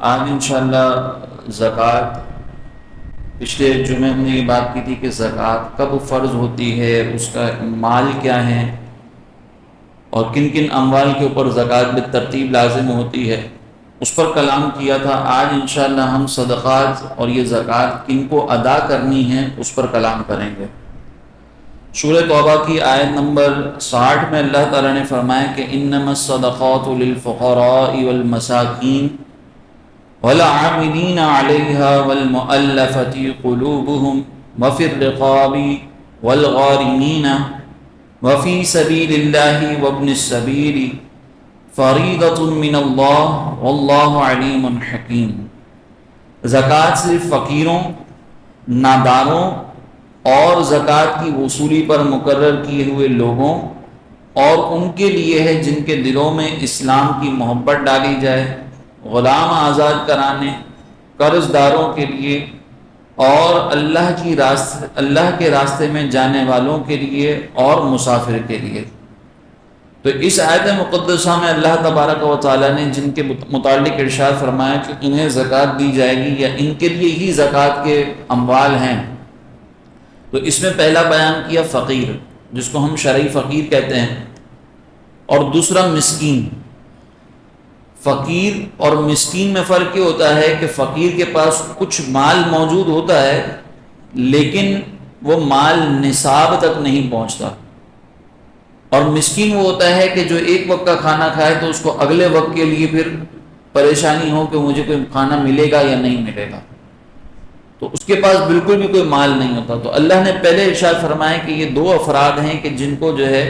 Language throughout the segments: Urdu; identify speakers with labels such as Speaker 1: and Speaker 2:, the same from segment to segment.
Speaker 1: آج انشاءاللہ زکوٰۃ، پچھلے جمعے ہم نے یہ بات کی تھی کہ زکوٰۃ کب فرض ہوتی ہے، اس کا مال کیا ہے اور کن کن اموال کے اوپر زکوٰۃ بالترتیب لازم ہوتی ہے، اس پر کلام کیا تھا۔ آج انشاءاللہ ہم صدقات اور یہ زکوٰۃ کن کو ادا کرنی ہے اس پر کلام کریں گے۔ سورہ توبہ کی آیت نمبر 60 میں اللہ تعالیٰ نے فرمایا کہ انما الصدقات للفقراء والمساکین والعاملین علیہا والمؤلفۃ قلوبہم وفی الرقاب والغارمین وفی سبیل اللہ وابن السبیل فریضۃ من اللہ واللہ علیم حکیم۔ زکوٰۃ صرف فقیروں، ناداروں اور زکوٰۃ کی وصولی پر مقرر کیے ہوئے لوگوں اور ان کے لیے ہے جن کے دلوں میں اسلام کی محبت ڈالی جائے، غلام آزاد کرانے، قرض داروں کے لیے اور اللہ کے راستے میں جانے والوں کے لیے اور مسافر کے لیے۔ تو اس آیت مقدسہ میں اللہ تبارک و تعالیٰ نے جن کے متعلق ارشاد فرمایا کہ انہیں زکوٰۃ دی جائے گی یا ان کے لیے ہی زکوٰۃ کے اموال ہیں، تو اس میں پہلا بیان کیا فقیر، جس کو ہم شرعی فقیر کہتے ہیں، اور دوسرا مسکین۔ فقیر اور مسکین میں فرق یہ ہوتا ہے کہ فقیر کے پاس کچھ مال موجود ہوتا ہے لیکن وہ مال نصاب تک نہیں پہنچتا، اور مسکین وہ ہوتا ہے کہ جو ایک وقت کا کھانا کھائے تو اس کو اگلے وقت کے لیے پھر پریشانی ہو کہ مجھے کوئی کھانا ملے گا یا نہیں ملے گا، تو اس کے پاس بالکل بھی کوئی مال نہیں ہوتا۔ تو اللہ نے پہلے ارشاد فرمایا کہ یہ دو افراد ہیں کہ جن کو جو ہے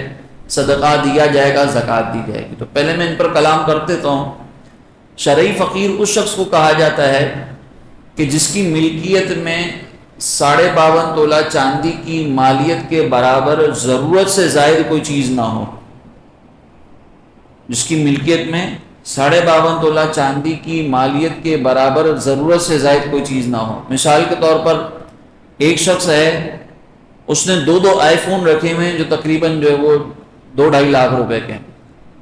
Speaker 1: صدقہ دیا جائے گا، زکوٰۃ دی جائے گی۔ تو پہلے میں ان پر کلام کر دیتا ہوں۔ شرعی فقیر اس شخص کو کہا جاتا ہے کہ جس کی ملکیت میں 52.5 تولہ چاندی کی مالیت کے برابر ضرورت سے زائد کوئی چیز نہ ہو، جس کی ملکیت میں 52.5 تولہ چاندی کی مالیت کے برابر ضرورت سے زائد کوئی چیز نہ ہو۔ مثال کے طور پر ایک شخص ہے، اس نے دو آئی فون رکھے ہوئے ہیں جو تقریباً جو ہے وہ 2-2.5 لاکھ روپے کے ہیں۔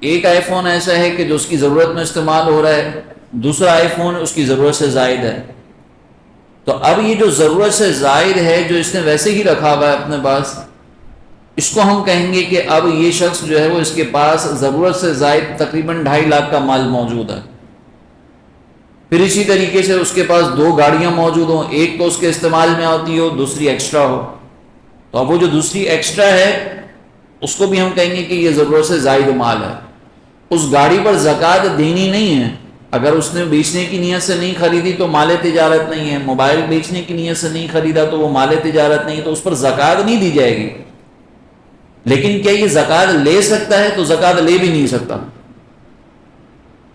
Speaker 1: ایک آئی فون ایسا ہے کہ جو اس کی ضرورت میں استعمال ہو رہا ہے، دوسرا آئی فون اس کی ضرورت سے زائد ہے۔ تو اب یہ جو ضرورت سے زائد ہے جو اس نے ویسے ہی رکھا ہوا ہے اپنے پاس، اس کو ہم کہیں گے کہ اب یہ شخص جو ہے وہ اس کے پاس ضرورت سے زائد تقریباً 2.5 لاکھ کا مال موجود ہے۔ پھر اسی طریقے سے اس کے پاس 2 گاڑیاں موجود ہوں، ایک تو اس کے استعمال میں آتی ہو، دوسری ایکسٹرا ہو، تو اب وہ جو دوسری ایکسٹرا ہے اس کو بھی ہم کہیں گے کہ یہ ضرورت سے زائد مال ہے۔ اس گاڑی پر زکوٰۃ دینی نہیں ہے، اگر اس نے بیچنے کی نیت سے نہیں خریدی تو مال تجارت نہیں ہے، موبائل بیچنے کی نیت سے نہیں خریدا تو وہ مال تجارت نہیں ہے، تو اس پر زکوٰۃ نہیں دی جائے گی۔ لیکن کیا یہ زکوٰۃ لے سکتا ہے؟ تو زکوٰۃ لے بھی نہیں سکتا۔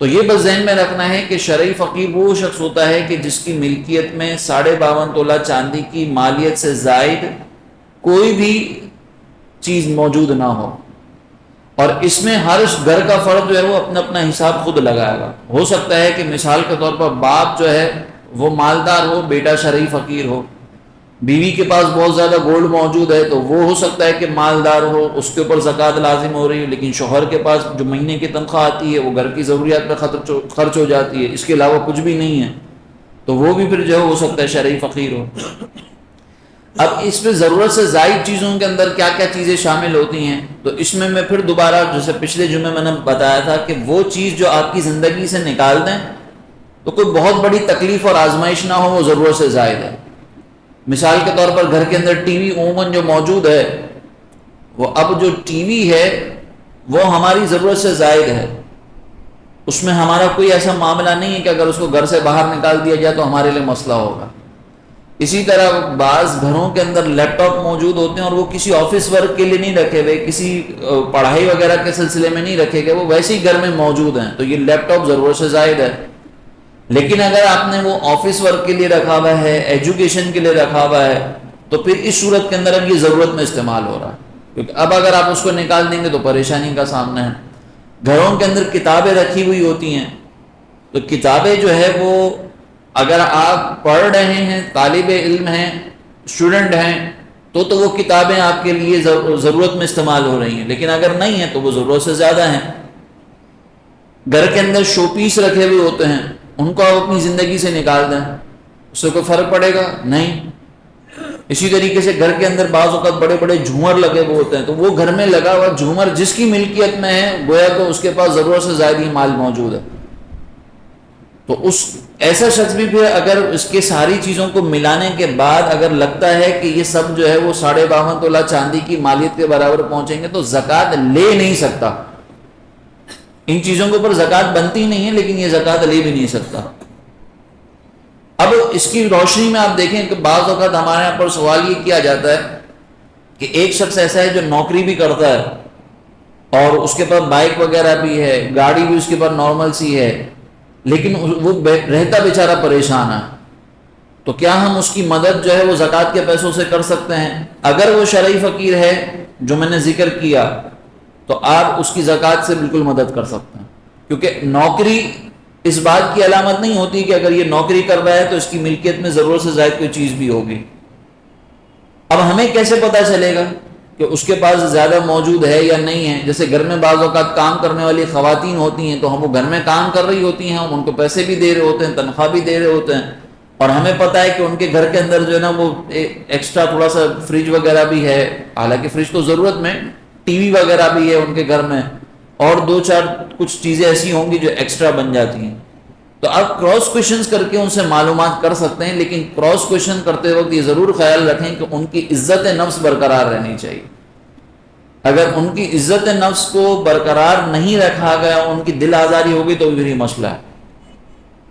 Speaker 1: تو یہ بس ذہن میں رکھنا ہے کہ شرعی فقیر وہ شخص ہوتا ہے کہ جس کی ملکیت میں 52.5 تولہ چاندی کی مالیت سے زائد کوئی بھی چیز موجود نہ ہو، اور اس میں ہر گھر کا فرد جو ہے وہ اپنا اپنا حساب خود لگائے گا۔ ہو سکتا ہے کہ مثال کے طور پر باپ جو ہے وہ مالدار ہو، بیٹا شرعی فقیر ہو، بیوی کے پاس بہت زیادہ گولڈ موجود ہے تو وہ ہو سکتا ہے کہ مالدار ہو، اس کے اوپر زکوٰۃ لازم ہو رہی ہے، لیکن شوہر کے پاس جو مہینے کی تنخواہ آتی ہے وہ گھر کی ضروریات پہ خرچ ہو جاتی ہے، اس کے علاوہ کچھ بھی نہیں ہے، تو وہ بھی پھر جو ہے ہو سکتا ہے شرعی فقیر ہو۔ اب اس میں ضرورت سے زائد چیزوں کے اندر کیا کیا چیزیں شامل ہوتی ہیں، تو اس میں پھر دوبارہ جیسے پچھلے جمعے میں نے بتایا تھا کہ وہ چیز جو آپ کی زندگی سے نکال دیں تو کوئی بہت بڑی تکلیف اور آزمائش نہ ہو، وہ ضرورت سے زائد ہے۔ مثال کے طور پر گھر کے اندر ٹی وی عموماً جو موجود ہے، وہ اب جو ٹی وی ہے وہ ہماری ضرورت سے زائد ہے، اس میں ہمارا کوئی ایسا معاملہ نہیں ہے کہ اگر اس کو گھر سے باہر نکال دیا جائے تو ہمارے لیے مسئلہ ہوگا۔ اسی طرح بعض گھروں کے اندر لیپ ٹاپ موجود ہوتے ہیں اور وہ کسی آفس ورک کے لیے نہیں رکھے ہوئے، کسی پڑھائی وغیرہ کے سلسلے میں نہیں رکھے گئے، وہ ویسے ہی گھر میں موجود ہیں، تو یہ لیپ ٹاپ ضرورت سے زائد ہے۔ لیکن اگر آپ نے وہ آفس ورک کے لیے رکھا ہوا ہے، ایجوکیشن کے لیے رکھا ہوا ہے، تو پھر اس صورت کے اندر اب یہ ضرورت میں استعمال ہو رہا ہے، کیونکہ اب اگر آپ اس کو نکال دیں گے تو پریشانی کا سامنا ہے۔ گھروں کے اندر کتابیں رکھی ہوئی ہوتی ہیں، تو کتابیں جو ہے وہ اگر آپ پڑھ رہے ہیں، طالب علم ہیں، اسٹوڈنٹ ہیں، تو وہ کتابیں آپ کے لیے ضرورت میں استعمال ہو رہی ہیں، لیکن اگر نہیں ہیں تو وہ ضرورت سے زیادہ ہیں۔ گھر کے اندر شو پیس رکھے ہوئے ہوتے ہیں، ان کو آپ اپنی زندگی سے نکال دیں، اس سے کوئی فرق پڑے گا نہیں۔ اسی طریقے سے گھر کے اندر بعض اوقات بڑے بڑے جھومر لگے ہوئے ہوتے ہیں، تو وہ گھر میں لگا ہوا جھومر جس کی ملکیت میں ہے گویا تو اس کے پاس ضرورت سے زائد ہی مال موجود ہے، تو اس ایسا شخص بھی پھر اگر اس کے ساری چیزوں کو ملانے کے بعد اگر لگتا ہے کہ یہ سب جو ہے وہ 52.5 تولہ چاندی کی مالیت کے برابر پہنچیں گے تو زکوٰۃ لے نہیں سکتا۔ ان چیزوں کے اوپر زکوٰۃ بنتی نہیں ہے لیکن یہ زکوٰۃ لے بھی نہیں سکتا۔ اب اس کی روشنی میں آپ دیکھیں کہ بعض اوقات ہمارے یہاں پر سوال یہ کیا جاتا ہے کہ ایک شخص ایسا ہے جو نوکری بھی کرتا ہے اور اس کے پاس بائک وغیرہ بھی ہے، گاڑی بھی اس کے پاس نارمل سی ہے، لیکن وہ رہتا بیچارہ پریشان ہے، تو کیا ہم اس کی مدد جو ہے وہ زکوٰۃ کے پیسوں سے کر سکتے ہیں؟ اگر وہ شرعی فقیر ہے جو میں نے ذکر کیا تو آپ اس کی زکوٰۃ سے بالکل مدد کر سکتے ہیں، کیونکہ نوکری اس بات کی علامت نہیں ہوتی کہ اگر یہ نوکری کر رہا ہے تو اس کی ملکیت میں ضرورت سے زائد کوئی چیز بھی ہوگی۔ اب ہمیں کیسے پتہ چلے گا کہ اس کے پاس زیادہ موجود ہے یا نہیں ہے؟ جیسے گھر میں بعض اوقات کام کرنے والی خواتین ہوتی ہیں تو ہم وہ گھر میں کام کر رہی ہوتی ہیں، ہم ان کو پیسے بھی دے رہے ہوتے ہیں، تنخواہ بھی دے رہے ہوتے ہیں، اور ہمیں پتہ ہے کہ ان کے گھر کے اندر جو ہے نا وہ ایکسٹرا تھوڑا سا فریج وغیرہ بھی ہے، حالانکہ فریج تو ضرورت میں، ٹی وی وغیرہ بھی ہے ان کے گھر میں، اور دو چار کچھ چیزیں ایسی ہوں گی جو ایکسٹرا بن جاتی ہیں، تو آپ کراس کویشچنز کر کے ان سے معلومات کر سکتے ہیں، لیکن کراس کویشچن کرتے وقت یہ ضرور خیال رکھیں کہ ان کی عزت نفس برقرار رہنی چاہیے۔ اگر ان کی عزت نفس کو برقرار نہیں رکھا گیا، ان کی دل آزاری ہوگی تو بھی مسئلہ ہے۔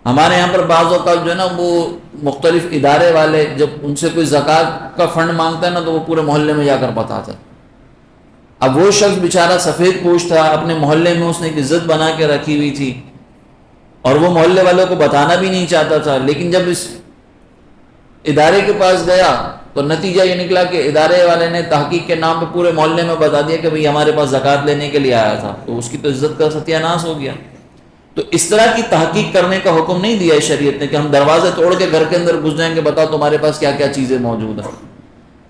Speaker 1: ہمارے یہاں پر بعض اوقات جو ہے نا وہ مختلف ادارے والے جب ان سے کوئی زکوٰۃ کا فنڈ مانگتا ہے نا تو وہ پورے محلے میں جا کر بتاتا ہے۔ اب وہ شخص بیچارہ سفید پوش تھا، اپنے محلے میں اس نے ایک عزت بنا کے رکھی ہوئی تھی اور وہ محلے والوں کو بتانا بھی نہیں چاہتا تھا، لیکن جب اس ادارے کے پاس گیا تو نتیجہ یہ نکلا کہ ادارے والے نے تحقیق کے نام پہ پورے محلے میں بتا دیا کہ بھئی ہمارے پاس زکوٰۃ لینے کے لیے آیا تھا، تو اس کی تو عزت کا ستیہ ناش ہو گیا۔ تو اس طرح کی تحقیق کرنے کا حکم نہیں دیا ہے شریعت نے کہ ہم دروازے توڑ کے گھر کے اندر گھس جائیں گے بتاؤ تمہارے پاس کیا کیا چیزیں موجود ہیں۔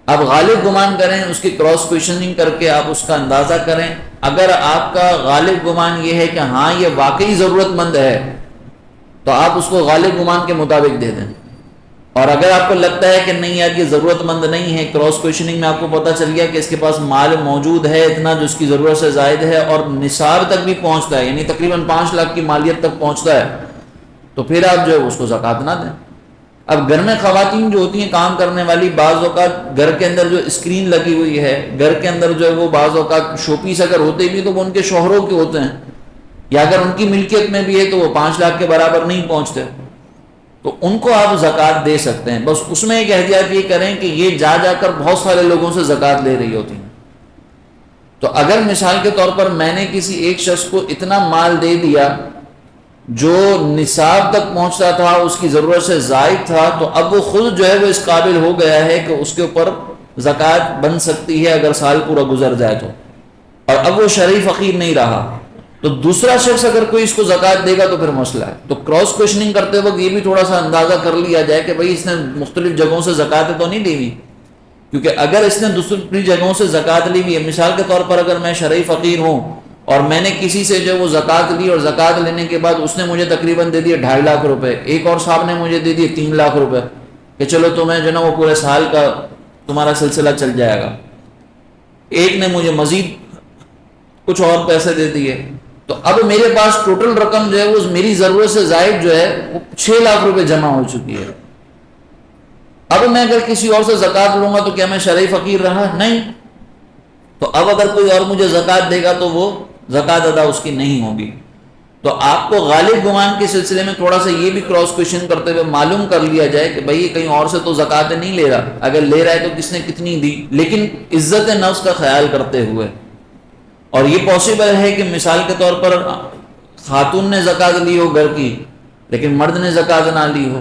Speaker 1: آپ غالب گمان کریں، اس کی کراس کویشچننگ کر کے آپ اس کا اندازہ کریں، اگر آپ کا غالب گمان یہ ہے کہ ہاں یہ واقعی ضرورت مند ہے تو آپ اس کو غالب گمان کے مطابق دے دیں، اور اگر آپ کو لگتا ہے کہ نہیں یار یہ ضرورت مند نہیں ہے، کراس کویشچننگ میں آپ کو پتہ چل گیا کہ اس کے پاس مال موجود ہے اتنا جو اس کی ضرورت سے زائد ہے اور نصاب تک بھی پہنچتا ہے، یعنی تقریباً 5 لاکھ کی مالیت تک پہنچتا ہے، تو پھر آپ جو ہے اس کو زکوٰۃ نہ دیں۔ اب گھر میں خواتین جو ہوتی ہیں کام کرنے والی، بعض اوقات گھر کے اندر جو اسکرین لگی ہوئی ہے، گھر کے اندر جو ہے وہ بعض اوقات شو پیس اگر ہوتے بھی تو وہ ان کے شوہروں کے ہوتے ہیں، یا اگر ان کی ملکیت میں بھی ہے تو وہ 5 لاکھ کے برابر نہیں پہنچتے، تو ان کو آپ زکوٰۃ دے سکتے ہیں۔ بس اس میں ایک احتیاط یہ کریں کہ یہ جا جا کر بہت سارے لوگوں سے زکوٰۃ لے رہی ہوتی ہیں، تو اگر مثال کے طور پر میں نے کسی ایک شخص کو اتنا مال دے دیا جو نصاب تک پہنچتا تھا، اس کی ضرورت سے زائد تھا، تو اب وہ خود جو ہے وہ اس قابل ہو گیا ہے کہ اس کے اوپر زکوٰۃ بن سکتی ہے اگر سال پورا گزر جائے تو، اور اب وہ شرعی فقیر نہیں رہا، تو دوسرا شخص اگر کوئی اس کو زکوٰۃ دے گا تو پھر مسئلہ ہے۔ تو کراس کویشچننگ کرتے وقت یہ بھی تھوڑا سا اندازہ کر لیا جائے کہ بھئی اس نے مختلف جگہوں سے زکوٰۃ تو نہیں لی ہوئی، کیونکہ اگر اس نے دوسری جگہوں سے زکوٰۃ لی ہوئی ہے، مثال کے طور پر اگر میں شرعی فقیر ہوں اور میں نے کسی سے جو وہ زکوٰۃ لی، اور زکوٰۃ لینے کے بعد اس نے مجھے تقریباً دے دیے 2.5 لاکھ روپے، ایک اور صاحب نے مجھے دے دیے 3 لاکھ روپے کہ چلو تمہیں جو نا وہ پورے سال کا تمہارا سلسلہ چل جائے گا، ایک نے مجھے مزید کچھ اور پیسے دے دیے، تو اب میرے پاس ٹوٹل رقم جو ہے وہ میری ضرورت سے زائد جو ہے وہ 6 لاکھ روپے جمع ہو چکی ہے۔ اب میں اگر کسی اور سے زکوٰۃ لوں گا تو کیا میں شرعی فقیر رہا؟ نہیں۔ تو اب اگر کوئی اور مجھے زکوٰۃ دے گا تو وہ زکوٰۃ ادا اس کی نہیں ہوگی۔ تو آپ کو غالب گمان کے سلسلے میں تھوڑا سا یہ بھی کراس کویشچن کرتے ہوئے معلوم کر لیا جائے کہ بھئی کہیں اور سے تو زکوٰۃ نہیں لے رہا، اگر لے رہا ہے تو کس نے کتنی دی، لیکن عزت نفس کا خیال کرتے ہوئے۔ اور یہ پاسبل ہے کہ مثال کے طور پر خاتون نے زکوٰۃ لی ہو گھر کی لیکن مرد نے زکوٰۃ نہ لی ہو،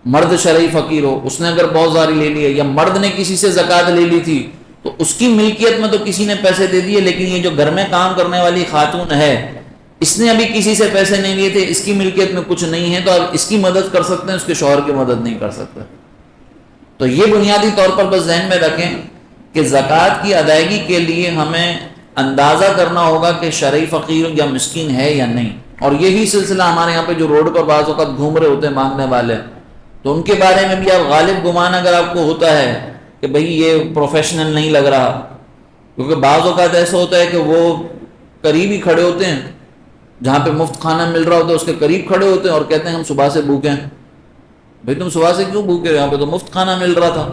Speaker 1: مرد شرعی فقیر ہو، اس نے اگر بہت ساری لے لی ہے، یا مرد نے کسی سے زکوٰۃ لے لی تھی تو اس کی ملکیت میں تو کسی نے پیسے دے دیے، لیکن یہ جو گھر میں کام کرنے والی خاتون ہے اس نے ابھی کسی سے پیسے نہیں لیے تھے، اس کی ملکیت میں کچھ نہیں ہے، تو آپ اس کی مدد کر سکتے ہیں، اس کے شوہر کی مدد نہیں کر سکتے۔ تو یہ بنیادی طور پر بس ذہن میں رکھیں کہ زکوٰۃ کی ادائیگی کے لیے ہمیں اندازہ کرنا ہوگا کہ شرعی فقیر یا مسکین ہے یا نہیں، اور یہی سلسلہ ہمارے یہاں پہ جو روڈ پر بعض اوقات گھوم رہے ہوتے ہیں مانگنے والے، تو ان کے بارے میں بھی آپ غالب گمان اگر آپ کو ہوتا ہے کہ بھئی یہ پروفیشنل نہیں لگ رہا، کیونکہ بعض اوقات ایسا ہوتا ہے کہ وہ قریب ہی کھڑے ہوتے ہیں جہاں پہ مفت کھانا مل رہا ہوتا ہے، اس کے قریب کھڑے ہوتے ہیں اور کہتے ہیں ہم صبح سے بھوکے ہیں۔ بھئی تم صبح سے کیوں بھوکے ہو؟ یہاں پہ تو مفت کھانا مل رہا تھا۔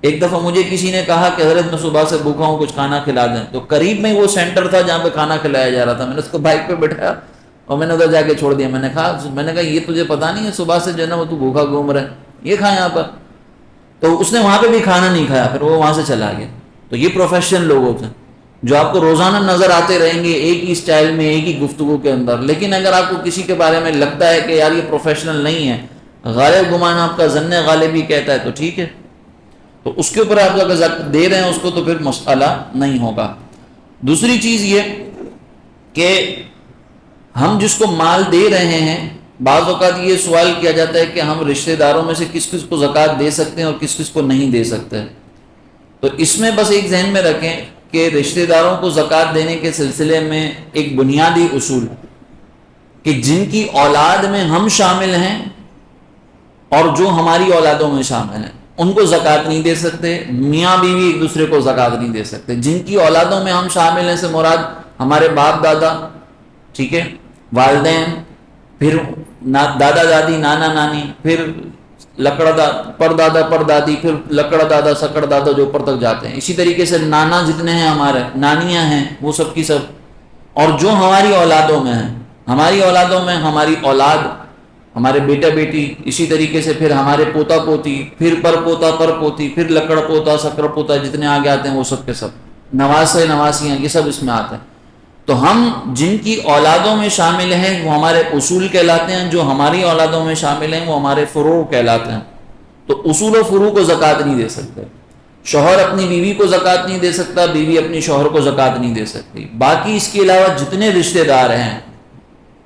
Speaker 1: ایک دفعہ مجھے کسی نے کہا کہ حضرت میں صبح سے بھوکا ہوں، کچھ کھانا کھلا دیں، تو قریب میں وہ سینٹر تھا جہاں پہ کھانا کھلایا جا رہا تھا۔ میں نے اس کو بائک پہ بٹھایا اور میں نے ادھر جا کے چھوڑ دیا۔ میں نے کہا یہ تجھے پتا نہیں ہے صبح سے جو ہے نا وہ تو بھوکا گھوم رہا ہے، یہ کھا یہاں پر۔ تو اس نے وہاں پہ بھی کھانا نہیں کھایا، پھر وہ وہاں سے چلا گیا۔ تو یہ پروفیشنل لوگ ہوتے ہیں جو آپ کو روزانہ نظر آتے رہیں گے ایک ہی سٹائل میں، ایک ہی گفتگو کے اندر، لیکن اگر آپ کو کسی کے بارے میں لگتا ہے کہ یار یہ پروفیشنل نہیں ہے، غالب گمان آپ کا ظن غالب ہی کہتا ہے، تو ٹھیک ہے، تو اس کے اوپر آپ اگر دے رہے ہیں اس کو تو پھر مسئلہ نہیں ہوگا۔ دوسری چیز یہ کہ ہم جس کو مال دے رہے ہیں، بعض اوقات یہ سوال کیا جاتا ہے کہ ہم رشتہ داروں میں سے کس کس کو زکوٰۃ دے سکتے ہیں اور کس کس کو نہیں دے سکتے، تو اس میں بس ایک ذہن میں رکھیں کہ رشتہ داروں کو زکوٰۃ دینے کے سلسلے میں ایک بنیادی اصول کہ جن کی اولاد میں ہم شامل ہیں اور جو ہماری اولادوں میں شامل ہیں ان کو زکوٰۃ نہیں دے سکتے، میاں بیوی ایک دوسرے کو زکوٰۃ نہیں دے سکتے۔ جن کی اولادوں میں ہم شامل ہیں سے مراد ہمارے باپ دادا، ٹھیک ہے، والدین، پھر دادا دادی، نانا نانی، پھر پر دادا پر دادی، پھر لکڑ دادا سکڑ دادا جو اوپر تک جاتے ہیں۔ اسی طریقے سے نانا جتنے ہیں ہمارے، نانیاں ہیں، وہ سب کی سب، اور جو ہماری اولادوں میں ہیں، ہماری اولادوں میں ہماری اولاد، ہمارے بیٹا بیٹی، اسی طریقے سے پھر ہمارے پوتا پوتی، پھر پر پوتا پر پوتی، پھر لکڑ پوتا سکڑ پوتا، جتنے آگے آتے ہیں وہ سب کے سب، نواسے نواسیاں، یہ سب اس میں آتے ہیں۔ تو ہم جن کی اولادوں میں شامل ہیں وہ ہمارے اصول کہلاتے ہیں، جو ہماری اولادوں میں شامل ہیں وہ ہمارے فروع کہلاتے ہیں۔ تو اصول و فروع کو زکوٰۃ نہیں دے سکتے، شوہر اپنی بیوی کو زکوٰۃ نہیں دے سکتا، بیوی اپنی شوہر کو زکوٰۃ نہیں دے سکتی۔ باقی اس کے علاوہ جتنے رشتہ دار ہیں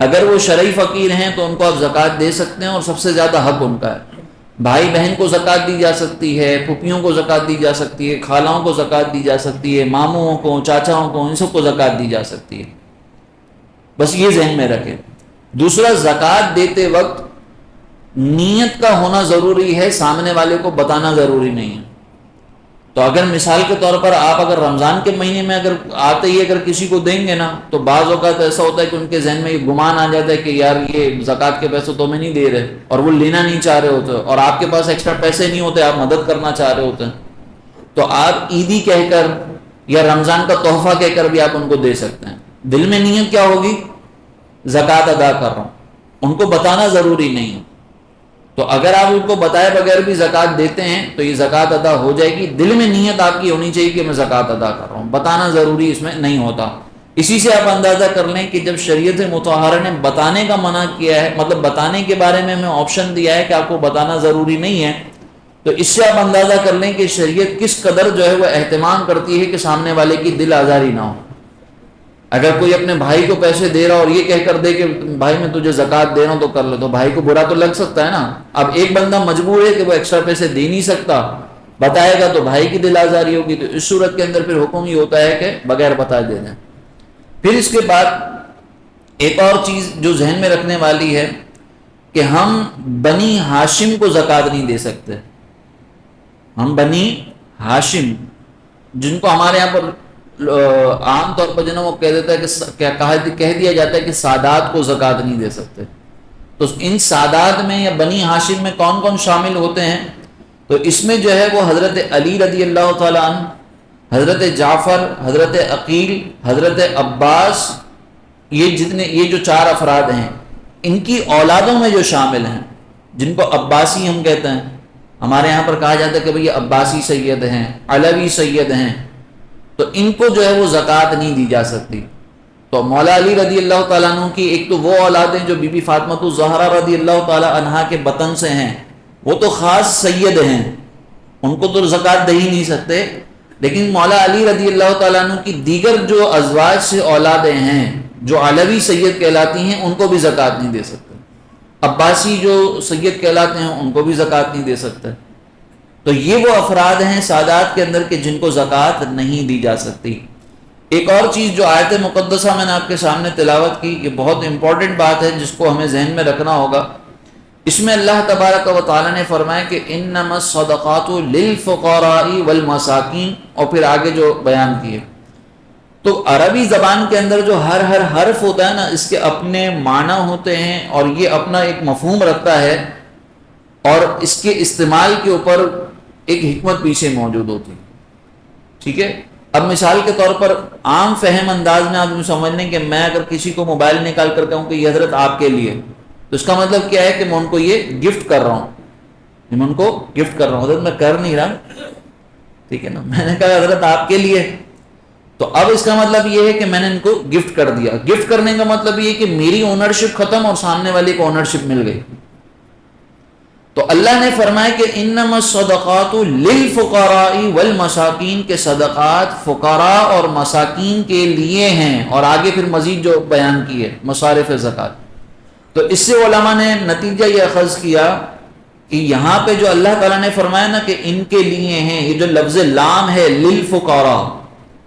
Speaker 1: اگر وہ شرعی فقیر ہیں تو ان کو آپ زکوٰۃ دے سکتے ہیں، اور سب سے زیادہ حق ان کا ہے۔ بھائی بہن کو زکوٰۃ دی جا سکتی ہے، پھوپھیوں کو زکوٰۃ دی جا سکتی ہے، خالاؤں کو زکوٰۃ دی جا سکتی ہے، ماموں کو، چاچاؤں کو، ان سب کو زکوٰۃ دی جا سکتی ہے۔ بس یہ ذہن میں رکھیں۔ دوسرا، زکوٰۃ دیتے وقت نیت کا ہونا ضروری ہے، سامنے والے کو بتانا ضروری نہیں ہے۔ تو اگر مثال کے طور پر آپ اگر رمضان کے مہینے میں اگر آتے ہی اگر کسی کو دیں گے نا، تو بعض اوقات ایسا ہوتا ہے کہ ان کے ذہن میں یہ گمان آ جاتا ہے کہ یار یہ زکوٰۃ کے پیسے تو ہمیں نہیں دے رہے، اور وہ لینا نہیں چاہ رہے ہوتے، اور آپ کے پاس ایکسٹرا پیسے نہیں ہوتے، آپ مدد کرنا چاہ رہے ہوتے ہیں، تو آپ عیدی کہہ کر یا رمضان کا تحفہ کہہ کر بھی آپ ان کو دے سکتے ہیں۔ دل میں نیت کیا ہوگی؟ زکوٰۃ ادا کر رہا ہوں، ان کو بتانا ضروری نہیں ہے۔ تو اگر آپ ان کو بتائے بغیر بھی زکوٰۃ دیتے ہیں تو یہ زکوٰۃ ادا ہو جائے گی۔ دل میں نیت آپ کی ہونی چاہیے کہ میں زکوٰۃ ادا کر رہا ہوں، بتانا ضروری اس میں نہیں ہوتا۔ اسی سے آپ اندازہ کر لیں کہ جب شریعت مطہرہ نے بتانے کا منع کیا ہے، مطلب بتانے کے بارے میں ہمیں آپشن دیا ہے کہ آپ کو بتانا ضروری نہیں ہے، تو اس سے آپ اندازہ کر لیں کہ شریعت کس قدر جو ہے وہ اہتمام کرتی ہے کہ سامنے والے کی دل آزاری نہ ہو۔ اگر کوئی اپنے بھائی کو پیسے دے رہا اور یہ کہہ کر دے کہ بھائی میں تجھے زکوٰۃ دے رہا ہوں تو کر لے، تو بھائی کو برا تو لگ سکتا ہے نا۔ اب ایک بندہ مجبور ہے کہ وہ ایکسٹرا پیسے دے نہیں سکتا، بتائے گا تو بھائی کی دل آزاری ہوگی، تو اس صورت کے اندر پھر حکم یہ ہوتا ہے کہ بغیر بتائے دے دیں۔ پھر اس کے بعد ایک اور چیز جو ذہن میں رکھنے والی ہے کہ ہم بنی ہاشم کو زکوٰۃ نہیں دے سکتے۔ ہم بنی ہاشم، جن کو ہمارے یہاں پر عام طور پر جو نا وہ کہہ دیتا ہے کہ کہہ دیا جاتا ہے کہ سادات کو زکوٰۃ نہیں دے سکتے۔ تو ان سادات میں یا بنی ہاشم میں کون کون شامل ہوتے ہیں؟ تو اس میں جو ہے وہ حضرت علی رضی اللہ تعالیٰ عنہ، حضرت جعفر، حضرت عقیل، حضرت عباس، یہ جو چار افراد ہیں، ان کی اولادوں میں جو شامل ہیں، جن کو عباسی ہم کہتے ہیں۔ ہمارے یہاں پر کہا جاتا ہے کہ بھئی یہ عباسی سید ہیں، علوی سید ہیں، تو ان کو جو ہے وہ زکوٰۃ نہیں دی جا سکتی۔ تو مولا علی رضی اللہ تعالیٰ عنہ کی ایک تو وہ اولادیں جو بی بی فاطمہ الزہرا رضی اللہ تعالیٰ عنہا کے بطن سے ہیں، وہ تو خاص سید ہیں، ان کو تو زکوٰۃ دے ہی نہیں سکتے۔ لیکن مولا علی رضی اللہ تعالیٰ عنہ کی دیگر جو ازواج سے اولادیں ہیں جو علوی سید کہلاتی ہیں، ان کو بھی زکوٰۃ نہیں دے سکتے۔ عباسی جو سید کہلاتے ہیں ان کو بھی زکوٰۃ نہیں دے سکتے۔ تو یہ وہ افراد ہیں سادات کے اندر کہ جن کو زکوٰۃ نہیں دی جا سکتی۔ ایک اور چیز جو آیت مقدسہ میں نے آپ کے سامنے تلاوت کی، یہ بہت امپورٹنٹ بات ہے جس کو ہمیں ذہن میں رکھنا ہوگا۔ اس میں اللہ تبارک و تعالیٰ نے فرمایا کہ انما الصدقات للفقراء والمساکین، اور پھر آگے جو بیان کیے۔ تو عربی زبان کے اندر جو ہر حرف ہوتا ہے نا، اس کے اپنے معنی ہوتے ہیں اور یہ اپنا ایک مفہوم رکھتا ہے، اور اس کے استعمال کے اوپر ایک حکمت پیچھے موجود ہوتی ہے، ٹھیک ہے۔ اب مثال کے طور پر عام فہم انداز میں آپ یوں سمجھ لیں کہ میں اگر کسی کو موبائل نکال کر کہوں کہ یہ حضرت آپ کے لیے، تو اس کا مطلب کیا ہے کہ میں ان کو یہ گفٹ کر رہا ہوں، میں ان کو گفٹ کر رہا ہوں، حضرت میں کر نہیں رہا، ٹھیک ہے نا، میں نے کہا حضرت آپ کے لیے، تو اب اس کا مطلب یہ ہے کہ میں نے ان کو گفٹ کر دیا۔ گفٹ کرنے کا مطلب یہ ہے کہ میری اونرشپ ختم اور سامنے والے کو اونرشپ مل گئی۔ تو اللہ نے فرمایا کہ انما الصدقات للفقراء والمساکین، کے صدقات فقراء اور مساکین کے لیے ہیں، اور آگے پھر مزید جو بیان کی ہے مصارف زکوٰۃ۔ تو اس سے علماء نے نتیجہ یہ اخذ کیا کہ یہاں پہ جو اللہ تعالیٰ نے فرمایا نا کہ ان کے لیے ہیں، یہ جو لفظ لام ہے للفقراء،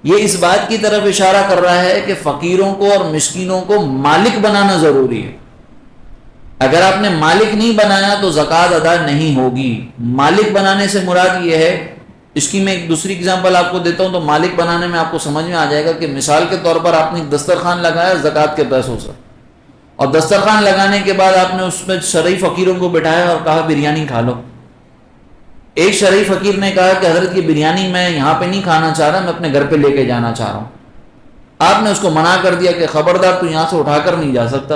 Speaker 1: یہ اس بات کی طرف اشارہ کر رہا ہے کہ فقیروں کو اور مسکینوں کو مالک بنانا ضروری ہے۔ اگر آپ نے مالک نہیں بنایا تو زکوٰۃ ادا نہیں ہوگی۔ مالک بنانے سے مراد یہ ہے، اس کی میں ایک دوسری اگزامپل آپ کو دیتا ہوں تو مالک بنانے میں آپ کو سمجھ میں آ جائے گا کہ مثال کے طور پر آپ نے دسترخوان لگایا زکوٰۃ کے پیسوں سے، اور دسترخوان لگانے کے بعد آپ نے اس میں شرعی فقیروں کو بٹھایا اور کہا بریانی کھا لو۔ ایک شرعی فقیر نے کہا کہ حضرت یہ بریانی میں یہاں پہ نہیں کھانا چاہ رہا، میں اپنے گھر پہ لے کے جانا چاہ رہا ہوں۔ آپ نے اس کو منع کر دیا کہ خبردار تو یہاں سے اٹھا کر نہیں جا سکتا۔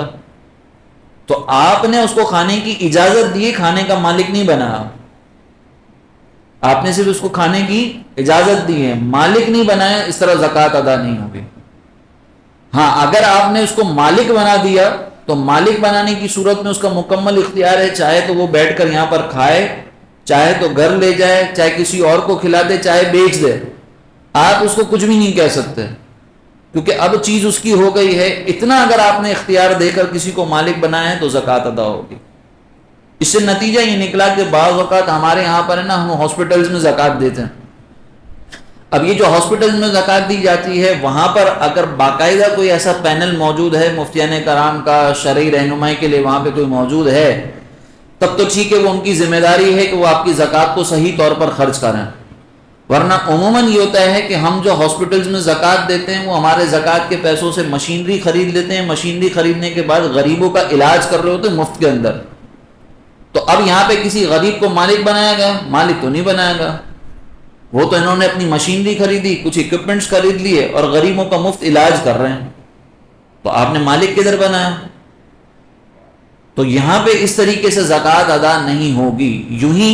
Speaker 1: تو آپ نے اس کو کھانے کی اجازت دی، کھانے کا مالک نہیں بنایا، آپ نے صرف اس کو کھانے کی اجازت دی ہے، مالک نہیں بنایا، اس طرح زکوٰۃ ادا نہیں ہوگی۔ ہاں اگر آپ نے اس کو مالک بنا دیا تو مالک بنانے کی صورت میں اس کا مکمل اختیار ہے، چاہے تو وہ بیٹھ کر یہاں پر کھائے، چاہے تو گھر لے جائے، چاہے کسی اور کو کھلا دے، چاہے بیچ دے، آپ اس کو کچھ بھی نہیں کہہ سکتے، کیونکہ اب چیز اس کی ہو گئی ہے۔ اتنا اگر آپ نے اختیار دے کر کسی کو مالک بنایا ہے تو زکوٰۃ ادا ہوگی۔ اس سے نتیجہ یہ نکلا کہ بعض اوقات ہمارے یہاں پر ہے نا، ہم ہاسپٹلز میں زکوٰۃ دیتے ہیں۔ اب یہ جو ہاسپٹلز میں زکوٰۃ دی جاتی ہے، وہاں پر اگر باقاعدہ کوئی ایسا پینل موجود ہے مفتیان کرام کا شرعی رہنمائی کے لیے، وہاں پہ کوئی موجود ہے، تب تو ٹھیک ہے، وہ ان کی ذمہ داری ہے کہ وہ آپ کی زکوٰۃ کو صحیح طور پر خرچ کریں۔ ورنہ عموماً یہ ہوتا ہے کہ ہم جو ہاسپٹلز میں زکوٰۃ دیتے ہیں وہ ہمارے زکوٰۃ کے پیسوں سے مشینری خرید لیتے ہیں، مشینری خریدنے کے بعد غریبوں کا علاج کر رہے ہوتے ہیں مفت کے اندر۔ تو اب یہاں پہ کسی غریب کو مالک بنایا گیا؟ مالک تو نہیں بنایا گیا، وہ تو انہوں نے اپنی مشینری خریدی، کچھ اکوپمنٹس خرید لیے اور غریبوں کا مفت علاج کر رہے ہیں، تو آپ نے مالک کدھر بنایا؟ تو یہاں پہ اس طریقے سے زکوٰۃ ادا نہیں ہوگی۔ یوں ہی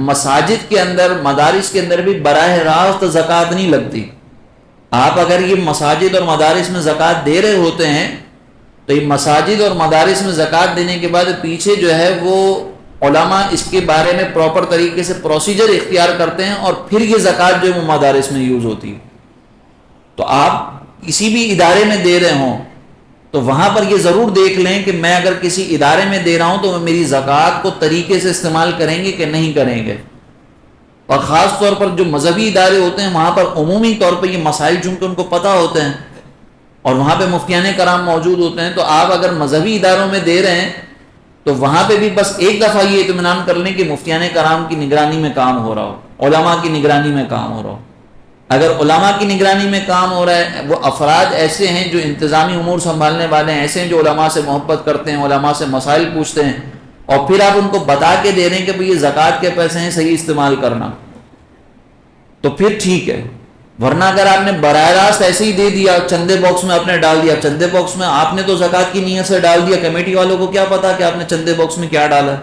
Speaker 1: مساجد کے اندر، مدارس کے اندر بھی براہ راست زکوٰۃ نہیں لگتی۔ آپ اگر یہ مساجد اور مدارس میں زکوٰۃ دے رہے ہوتے ہیں تو یہ مساجد اور مدارس میں زکوٰۃ دینے کے بعد پیچھے جو ہے وہ علماء اس کے بارے میں پراپر طریقے سے پروسیجر اختیار کرتے ہیں، اور پھر یہ زکوٰۃ جو ہے وہ مدارس میں یوز ہوتی ہے۔ تو آپ کسی بھی ادارے میں دے رہے ہوں تو وہاں پر یہ ضرور دیکھ لیں کہ میں اگر کسی ادارے میں دے رہا ہوں تو میری زکوٰۃ کو طریقے سے استعمال کریں گے کہ نہیں کریں گے۔ اور خاص طور پر جو مذہبی ادارے ہوتے ہیں وہاں پر عمومی طور پر یہ مسائل چونکہ ان کو پتہ ہوتے ہیں اور وہاں پہ مفتیان کرام موجود ہوتے ہیں، تو آپ اگر مذہبی اداروں میں دے رہے ہیں تو وہاں پہ بھی بس ایک دفعہ یہ اطمینان کر لیں کہ مفتیان کرام کی نگرانی میں کام ہو رہا ہو، علماء کی نگرانی میں کام ہو رہا ہو۔ اگر علماء کی نگرانی میں کام ہو رہا ہے، وہ افراد ایسے ہیں جو انتظامی امور سنبھالنے والے ہیں، ایسے ہیں جو علماء سے محبت کرتے ہیں، علماء سے مسائل پوچھتے ہیں، اور پھر آپ ان کو بتا کے دے رہے ہیں کہ بھئی یہ زکوٰۃ کے پیسے ہیں، صحیح استعمال کرنا، تو پھر ٹھیک ہے۔ ورنہ اگر آپ نے براہ راست ایسے ہی دے دیا، چندے باکس میں آپ نے ڈال دیا، چندے باکس میں آپ نے تو زکوٰۃ کی نیت سے ڈال دیا، کمیٹی والوں کو کیا پتا کہ آپ نے چندے باکس میں کیا ڈالا ہے؟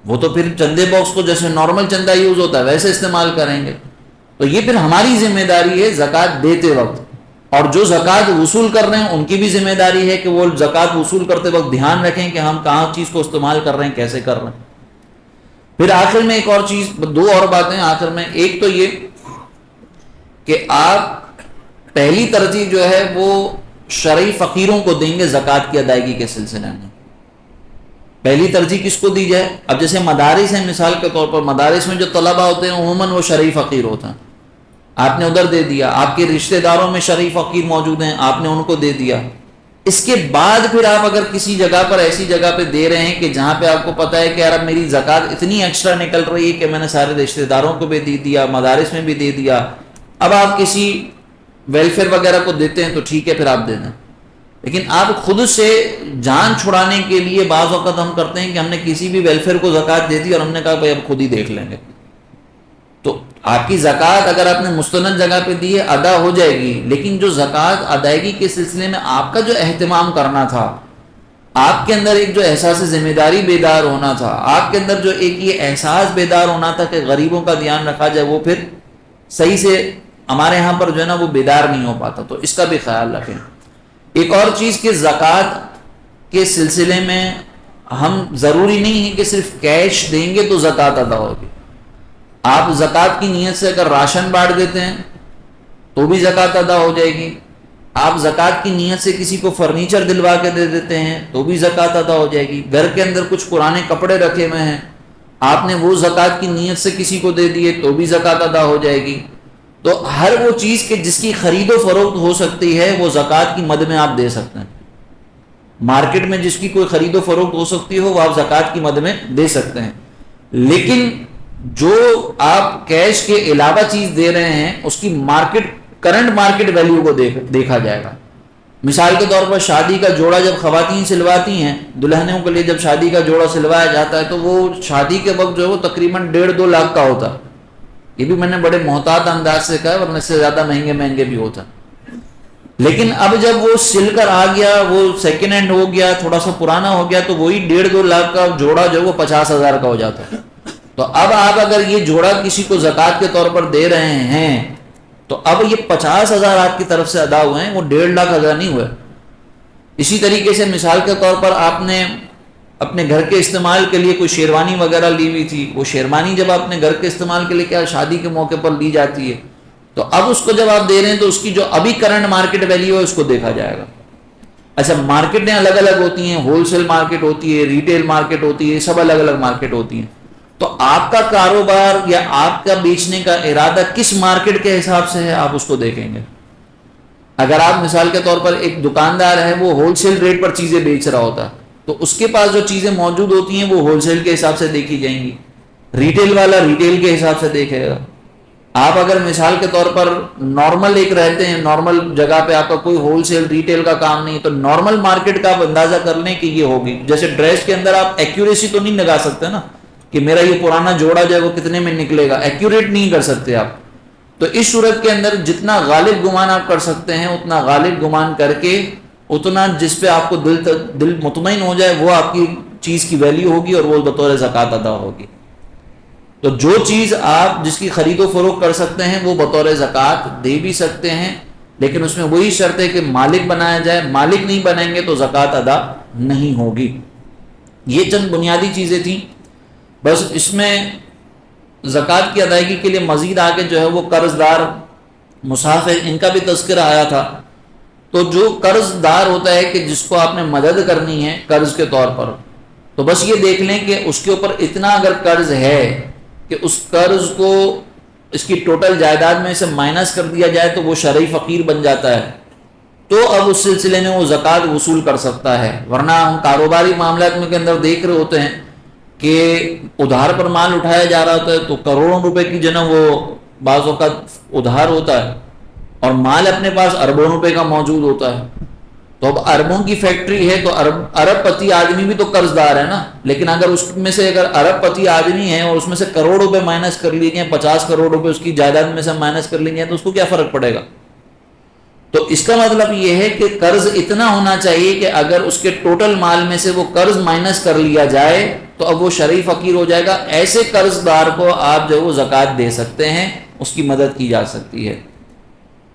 Speaker 1: وہ تو پھر چندے باکس کو جیسے نارمل چندہ یوز ہوتا ہے ویسے استعمال کریں گے۔ تو یہ پھر ہماری ذمہ داری ہے زکوٰۃ دیتے وقت، اور جو زکوٰۃ وصول کر رہے ہیں ان کی بھی ذمہ داری ہے کہ وہ زکوٰۃ وصول کرتے وقت دھیان رکھیں کہ ہم کہاں چیز کو استعمال کر رہے ہیں، کیسے کر رہے ہیں۔ پھر آخر میں ایک اور چیز، دو اور باتیں آخر میں، ایک تو یہ کہ آپ پہلی ترجیح جو ہے وہ شرعی فقیروں کو دیں گے زکوٰۃ کی ادائیگی کے سلسلے میں۔ پہلی ترجیح کس کو دی جائے؟ اب جیسے مدارس ہیں، مثال کے طور پر مدارس میں جو طلبہ ہوتے ہیں عموماً وہ شرعی فقیر ہوتے ہیں، آپ نے ادھر دے دیا، آپ کے رشتہ داروں میں شرعی فقیر موجود ہیں، آپ نے ان کو دے دیا۔ اس کے بعد پھر آپ اگر کسی جگہ پر ایسی جگہ پہ دے رہے ہیں کہ جہاں پہ آپ کو پتہ ہے کہ یار اب میری زکوٰۃ اتنی ایکسٹرا نکل رہی ہے کہ میں نے سارے رشتہ داروں کو بھی دے دیا، مدارس میں بھی دے دیا، اب آپ کسی ویلفیئر وغیرہ کو دیتے ہیں تو ٹھیک ہے پھر آپ دے دیں، لیکن آپ خود سے جان چھڑانے کے لیے بعض اوقات ہم کرتے ہیں کہ ہم نے کسی بھی ویلفیئر کو زکوٰۃ دے دی اور ہم نے کہا بھائی اب خود ہی دیکھ لیں گے، تو آپ کی زکوٰۃ اگر آپ نے مستند جگہ پہ دی ہے ادا ہو جائے گی، لیکن جو زکوٰۃ ادائیگی کے سلسلے میں آپ کا جو اہتمام کرنا تھا، آپ کے اندر ایک جو احساس ذمہ داری بیدار ہونا تھا، آپ کے اندر جو ایک یہ احساس بیدار ہونا تھا کہ غریبوں کا دھیان رکھا جائے، وہ پھر صحیح سے ہمارے ہاں پر جو ہے نا وہ بیدار نہیں ہو پاتا، تو اس کا بھی خیال رکھیں۔ ایک اور چیز کہ زکوٰۃ کے سلسلے میں ہم ضروری نہیں ہے کہ صرف کیش دیں گے تو زکوٰۃ ادا ہوگی، آپ زکوٰۃ کی نیت سے اگر راشن بانٹ دیتے ہیں تو بھی زکوٰۃ ادا ہو جائے گی، آپ زکوٰۃ کی نیت سے کسی کو فرنیچر دلوا کے دے دیتے ہیں تو بھی زکوٰۃ ادا ہو جائے گی، گھر کے اندر کچھ پرانے کپڑے رکھے ہوئے ہیں آپ نے وہ زکوٰۃ کی نیت سے کسی کو دے دیے تو بھی زکوٰۃ ادا ہو جائے گی۔ تو ہر وہ چیز کہ جس کی خرید و فروخت ہو سکتی ہے وہ زکوٰۃ کی مد میں آپ دے سکتے ہیں، مارکیٹ میں جس کی کوئی خرید و فروخت ہو سکتی ہو وہ آپ زکوٰۃ کی مد میں دے سکتے ہیں، لیکن جو آپ کیش کے علاوہ چیز دے رہے ہیں اس کی کرنٹ مارکیٹ ویلیو کو دیکھا جائے گا۔ مثال کے طور پر شادی کا جوڑا جب خواتین سلواتی ہیں، دلہنوں کے لیے جب شادی کا جوڑا سلوایا جاتا ہے تو وہ شادی کے وقت جو ہے وہ تقریباً 1.5-2 لاکھ کا ہوتا ہے، یہ بھی میں نے بڑے محتاط انداز سے کہا ورنہ اس سے زیادہ مہنگے بھی ہوتا، لیکن اب جب وہ سل کر آ گیا، وہ سیکنڈ ہینڈ ہو گیا، تھوڑا سا پرانا ہو گیا، تو وہی 1.5-2 لاکھ کا جوڑا جو ہے وہ 50,000 کا ہو جاتا ہے۔ تو اب آپ اگر یہ جوڑا کسی کو زکوٰۃ کے طور پر دے رہے ہیں تو اب یہ 50,000 آپ کی طرف سے ادا ہوئے ہیں، وہ 1.5 لاکھ ادا نہیں ہوئے۔ اسی طریقے سے مثال کے طور پر آپ نے اپنے گھر کے استعمال کے لیے کوئی شیروانی وغیرہ لی ہوئی تھی، وہ شیروانی جب آپ نے گھر کے استعمال کے لیے کیا شادی کے موقع پر لی جاتی ہے، تو اب اس کو جب آپ دے رہے ہیں تو اس کی جو ابھی کرنٹ مارکیٹ ویلیو ہے اس کو دیکھا جائے گا۔ اچھا، مارکیٹیں الگ الگ ہوتی ہیں، ہول سیل مارکیٹ ہوتی ہے، ریٹیل مارکیٹ ہوتی ہے، سب الگ الگ مارکیٹ ہوتی ہیں، تو آپ کا کاروبار یا آپ کا بیچنے کا ارادہ کس مارکیٹ کے حساب سے ہے آپ اس کو دیکھیں گے۔ اگر آپ مثال کے طور پر ایک دکاندار ہے، وہ ہول سیل ریٹ پر چیزیں بیچ رہا ہوتا ہے تو اس کے پاس جو چیزیں موجود ہوتی ہیں وہ ہول سیل کے حساب سے دیکھی جائیں گی، ریٹیل والا ریٹیل کے حساب سے دیکھے گا۔ آپ اگر مثال کے طور پر نارمل ایک رہتے ہیں، نارمل جگہ پہ آپ کا کوئی ہول سیل ریٹیل کا کام نہیں، تو نارمل مارکیٹ کا آپ اندازہ کر لیں کہ یہ ہوگی۔ جیسے ڈریس کے اندر آپ ایکوریسی تو نہیں لگا سکتے نا کہ میرا یہ پرانا جوڑا جو ہے وہ کتنے میں نکلے گا، ایکوریٹ نہیں کر سکتے آپ، تو اس صورت کے اندر جتنا غالب گمان آپ کر سکتے ہیں اتنا غالب گمان کر کے اتنا جس پہ آپ کو دل مطمئن ہو جائے وہ آپ کی چیز کی ویلیو ہوگی اور وہ بطور زکوٰۃ ادا ہوگی۔ تو جو چیز آپ جس کی خرید و فروخت کر سکتے ہیں وہ بطور زکوٰۃ دے بھی سکتے ہیں، لیکن اس میں وہی شرط ہے کہ مالک بنایا جائے، مالک نہیں بنائیں گے تو زکوٰۃ ادا نہیں ہوگی۔ یہ چند بنیادی چیزیں تھیں، بس اس میں زکوٰۃ کی ادائیگی کے لیے مزید آگے جو ہے وہ قرض دار، مسافر، ان کا بھی تذکرہ آیا تھا۔ تو جو قرض دار ہوتا ہے کہ جس کو آپ نے مدد کرنی ہے قرض کے طور پر، تو بس یہ دیکھ لیں کہ اس کے اوپر اتنا اگر قرض ہے کہ اس قرض کو اس کی ٹوٹل جائیداد میں سے مائنس کر دیا جائے تو وہ شرعی فقیر بن جاتا ہے، تو اب اس سلسلے میں وہ زکوٰۃ وصول کر سکتا ہے۔ ورنہ ہم کاروباری معاملات میں کے اندر دیکھ رہے ہوتے ہیں کہ ادھار پر مال اٹھایا جا رہا ہوتا ہے تو کروڑوں روپے کی جو نا وہ بعض اوقات ادھار ہوتا ہے اور مال اپنے پاس اربوں روپے کا موجود ہوتا ہے، تو اب اربوں کی فیکٹری ہے تو ارب پتی آدمی بھی تو قرض دار ہے نا، لیکن اگر اس میں سے اگر ارب پتی آدمی ہے اور اس میں سے کروڑ روپے مائنس کر لیے جائیں، 50 کروڑ روپے اس کی جائیداد میں سے مائنس کر لیے جائیں تو اس کو کیا فرق پڑے گا؟ تو اس کا مطلب یہ ہے کہ قرض اتنا ہونا چاہیے کہ اگر اس کے ٹوٹل مال میں سے وہ قرض مائنس کر لیا جائے تو اب وہ شرعی فقیر ہو جائے گا۔ ایسے قرض دار کو آپ جو وہ زکوٰۃ دے سکتے ہیں، اس کی مدد کی جا سکتی ہے۔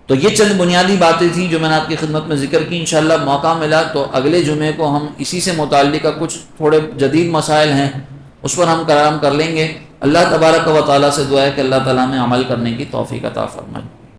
Speaker 1: تو یہ چند بنیادی باتیں تھیں جو میں نے آپ کی خدمت میں ذکر کی۔ انشاءاللہ موقع ملا تو اگلے جمعے کو ہم اسی سے متعلقہ کچھ تھوڑے جدید مسائل ہیں اس پر ہم کلام کر لیں گے۔ اللہ تبارک و تعالیٰ سے دعا ہے کہ اللہ تعالیٰ میں عمل کرنے کی توفیق عطا فرمائے۔